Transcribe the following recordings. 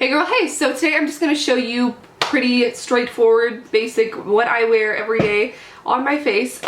Hey girl, hey! So today I'm just going to show you pretty straightforward, basic, what I wear every day on my face.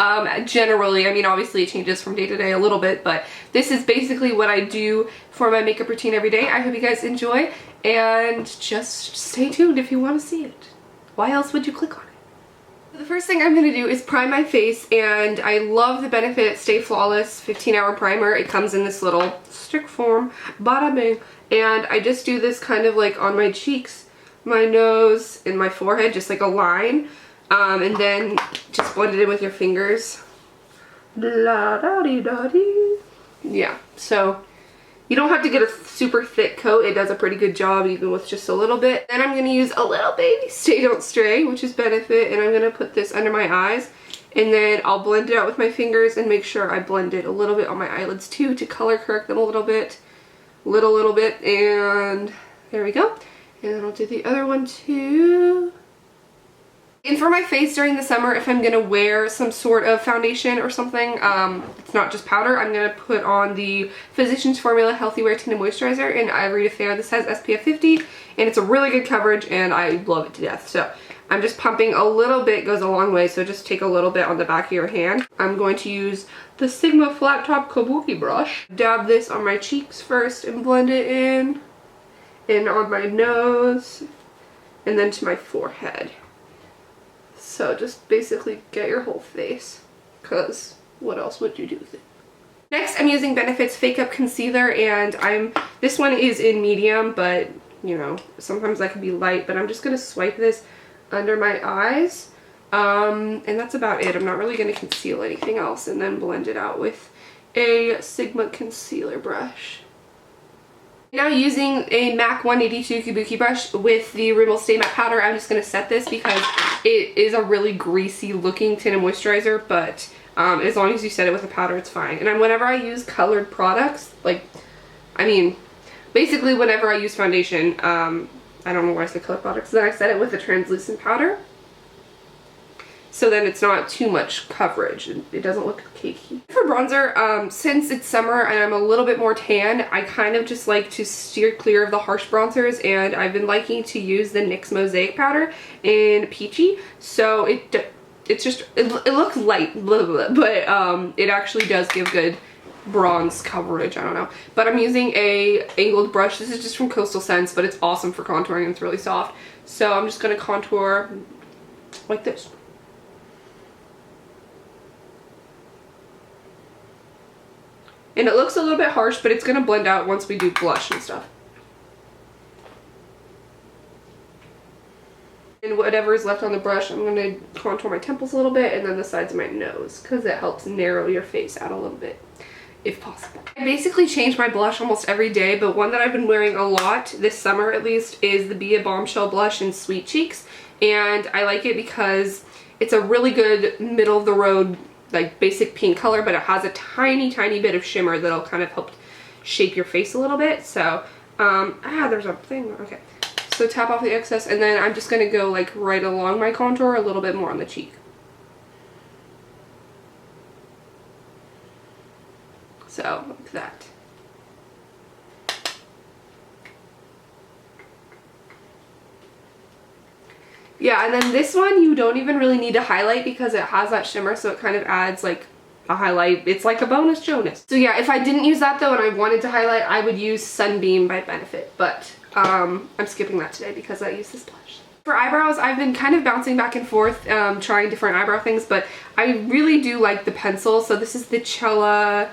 Generally, I mean obviously it changes from day to day a little bit, but this is basically what I do for my makeup routine every day. I hope you guys enjoy, and just stay tuned if you want to see it. Why else would you click on it? The first thing I'm going to do is prime my face, and I love the Benefit Stay Flawless 15-hour primer. It comes in this little stick form, bada bing. And I just do this kind of like on my cheeks, my nose, and my forehead, just like a line. And then just blend it in with your fingers. Yeah, so you don't have to get a super thick coat. It does a pretty good job even with just a little bit. Then I'm going to use a little baby Stay Don't Stray, which is Benefit, and I'm going to put this under my eyes. And then I'll blend it out with my fingers and make sure I blend it a little bit on my eyelids too to color correct them a little bit. Little bit, and there we go. And then I'll do the other one too. And for my face during the summer, if I'm gonna wear some sort of foundation or something, it's not just powder, I'm gonna put on the Physicians Formula Healthy Wear Tinted Moisturizer in Ivory Fair. This has SPF 50 and it's a really good coverage and I love it to death. So I'm just pumping a little bit, goes a long way, so just take a little bit on the back of your hand. I'm going to use the Sigma Flat Top Kabuki brush. Dab this on my cheeks first and blend it in, and on my nose, and then to my forehead. So just basically get your whole face, because what else would you do with it? Next, I'm using Benefit's Fake Up Concealer, and this one is in medium, but you know, sometimes that can be light, but I'm just going to swipe this under my eyes, and that's about it. I'm not really going to conceal anything else, and then blend it out with a Sigma concealer brush. Now using a MAC 182 Kabuki brush with the Rimmel Stay Matte Powder, I'm just going to set this because it is a really greasy looking tinted moisturizer, but as long as you set it with a powder, it's fine. And whenever I use colored products, basically whenever I use foundation, I don't know why I said colored products, then I set it with a translucent powder. So then it's not too much coverage. It doesn't look cakey. For bronzer, since it's summer and I'm a little bit more tan, I kind of just like to steer clear of the harsh bronzers, and I've been liking to use the NYX Mosaic powder in Peachy. So it looks light, blah, blah, blah, but it actually does give good bronze coverage. I don't know, but I'm using a angled brush. This is just from Coastal Scents, but it's awesome for contouring and it's really soft. So I'm just going to contour like this. And it looks a little bit harsh, but it's going to blend out once we do blush and stuff. And whatever is left on the brush, I'm going to contour my temples a little bit and then the sides of my nose, because it helps narrow your face out a little bit, if possible. I basically change my blush almost every day, but one that I've been wearing a lot, this summer at least, is the Be a Bombshell blush in Sweet Cheeks. And I like it because it's a really good middle of the road, like basic pink color, but it has a tiny bit of shimmer that'll kind of help shape your face a little bit. So there's a thing. Okay, so tap off the excess, and then I'm just gonna go like right along my contour, a little bit more on the cheek. So like that. Yeah, and then this one you don't even really need to highlight because it has that shimmer, so it kind of adds like a highlight. It's like a bonus Jonas. So yeah, if I didn't use that though and I wanted to highlight, I would use Sunbeam by Benefit, but I'm skipping that today because I use this blush. For eyebrows, I've been kind of bouncing back and forth, trying different eyebrow things, but I really do like the pencil. So this is the Cella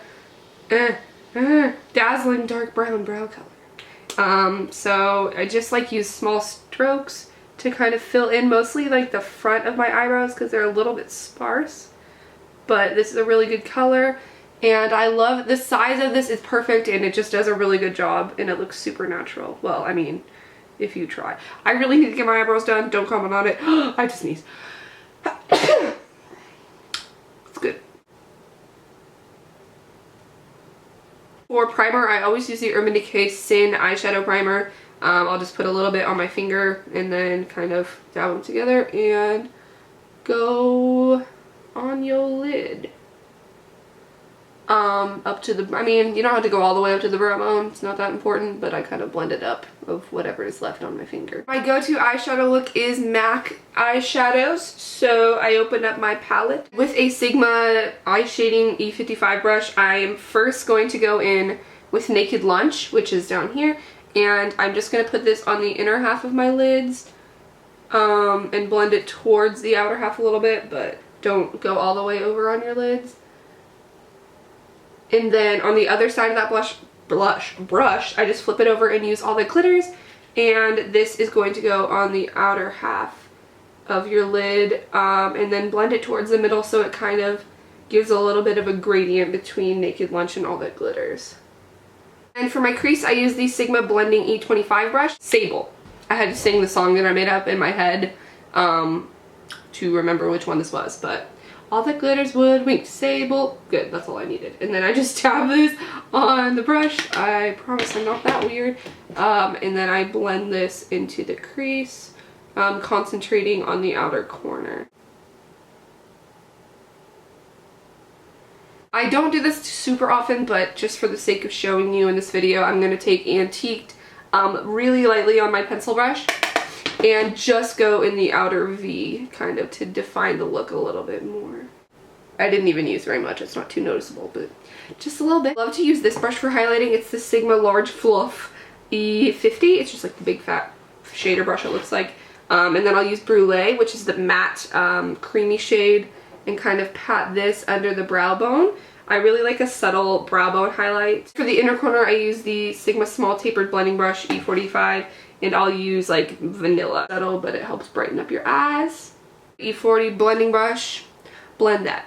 Dazzling Dark Brown Brow Color. So I just like use small strokes to kind of fill in mostly like the front of my eyebrows because they're a little bit sparse. But this is a really good color, and I love the size of this. Is perfect, and it just does a really good job, and it looks super natural. Well, I mean, if you try. I really need to get my eyebrows done. Don't comment on it. I just sneeze. It's good. For primer, I always use the Urban Decay Sin eyeshadow primer. I'll just put a little bit on my finger and then kind of dab them together and go on your lid. up to the, I mean, you don't have to go all the way up to the brow bone, it's not that important, but I kind of blend it up of whatever is left on my finger. My go-to eyeshadow look is MAC eyeshadows, so I opened up my palette. With a Sigma eye shading E55 brush, I am first going to go in with Naked Lunch, which is down here, and I'm just going to put this on the inner half of my lids, and blend it towards the outer half a little bit, but don't go all the way over on your lids. And then on the other side of that brush, I just flip it over and use all the glitters, and this is going to go on the outer half of your lid, and then blend it towards the middle so it kind of gives a little bit of a gradient between Naked Lunch and all the glitters. And for my crease, I use the Sigma Blending E25 brush. Sable. I had to sing the song that I made up in my head to remember which one this was, but all that glitters would wink, sable. Good, that's all I needed. And then I just dab this on the brush. I promise I'm not that weird. And then I blend this into the crease, concentrating on the outer corner. I don't do this super often, but just for the sake of showing you in this video, I'm going to take Antiqued really lightly on my pencil brush and just go in the outer V, kind of to define the look a little bit more. I didn't even use very much, it's not too noticeable, but just a little bit. I love to use this brush for highlighting. It's the Sigma Large Fluff E50. It's just like the big fat shader brush it looks like. And then I'll use Brulee, which is the matte creamy shade, and kind of pat this under the brow bone. I really like a subtle brow bone highlight. For the inner corner, I use the Sigma Small Tapered Blending Brush E45, and I'll use like vanilla. Subtle, but it helps brighten up your eyes. E40 blending brush, blend that.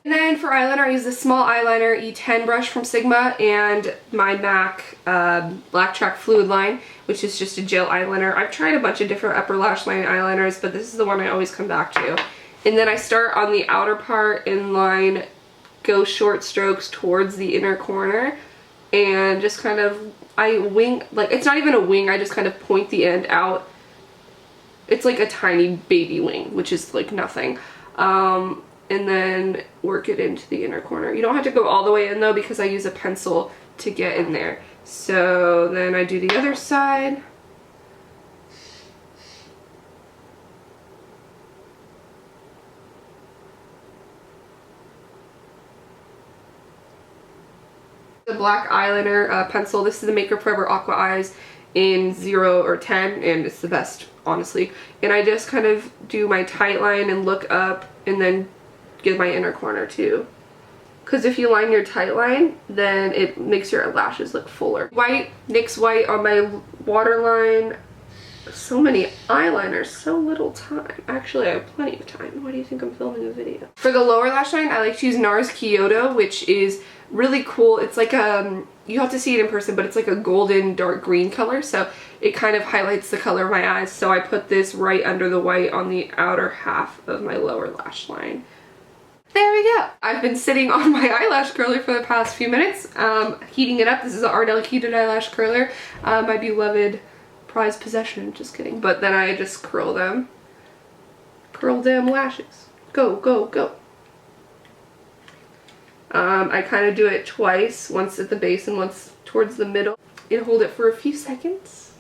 And then for eyeliner, I use the small eyeliner E10 brush from Sigma and my MAC Black Track Fluid Line, which is just a gel eyeliner. I've tried a bunch of different upper lash line eyeliners, but this is the one I always come back to. And then I start on the outer part and line, go short strokes towards the inner corner, and just kind of, I wing, like it's not even a wing, I just kind of point the end out. It's like a tiny baby wing, which is like nothing. And then work it into the inner corner. You don't have to go all the way in though, because I use a pencil to get in there. So then I do the other side. The black eyeliner pencil. This is the Maker Forever Aqua Eyes in 0 or 10, and it's the best, honestly. And I just kind of do my tight line and look up, and then get my inner corner too. Because if you line your tight line, then it makes your lashes look fuller. White, NYX white on my waterline. So many eyeliners, so little time. Actually, I have plenty of time. Why do you think I'm filming a video? For the lower lash line, I like to use NARS Kyoto, which is really cool. It's like you have to see it in person, but it's like a golden dark green color, so it kind of highlights the color of my eyes. So I put this right under the white on the outer half of my lower lash line. There we go. I've been sitting on my eyelash curler for the past few minutes, heating it up. This is an Ardell heated eyelash curler, my beloved prized possession. Just kidding. But then I just curl them. Curl them lashes. Go, go, go. I kind of do it twice, once at the base and once towards the middle, and hold it for a few seconds.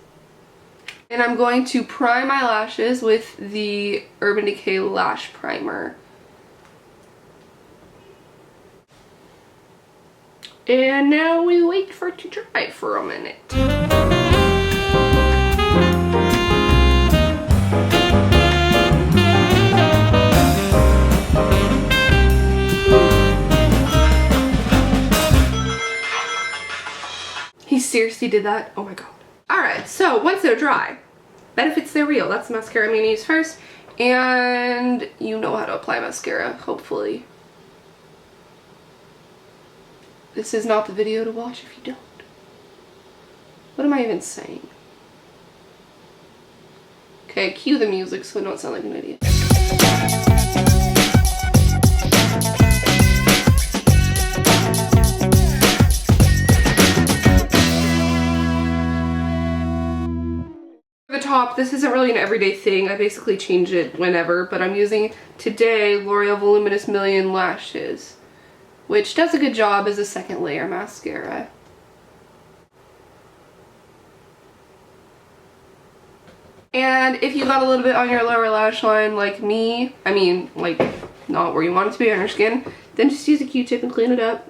And I'm going to prime my lashes with the Urban Decay Lash Primer. And now we wait for it to dry for a minute. He seriously did that? Oh my god. Alright, so once they're dry, Benefits They're Real. That's the mascara I'm going to use first. And you know how to apply mascara, hopefully. This is not the video to watch if you don't. What am I even saying? Okay, cue the music so I don't sound like an idiot. For the top, top, this isn't really an everyday thing. I basically change it whenever, but I'm using today L'Oreal Voluminous Million Lashes, which does a good job as a second layer mascara. And if you got a little bit on your lower lash line like me, I mean, like, not where you want it to be on your skin, then just use a Q-tip and clean it up.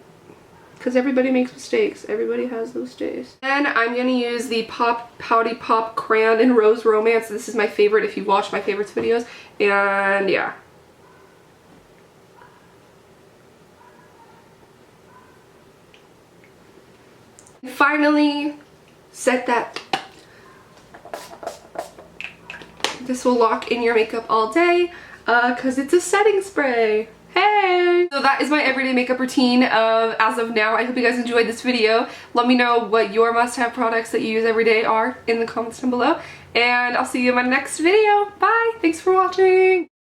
Because everybody makes mistakes. Everybody has those days. Then I'm going to use the Pouty Pop Crayon in Rose Romance. This is my favorite if you've watched my favorites videos. And yeah. And finally, set that. This will lock in your makeup all day because it's a setting spray. Hey! So that is my everyday makeup routine as of now. I hope you guys enjoyed this video. Let me know what your must-have products that you use every day are in the comments down below. And I'll see you in my next video. Bye! Thanks for watching!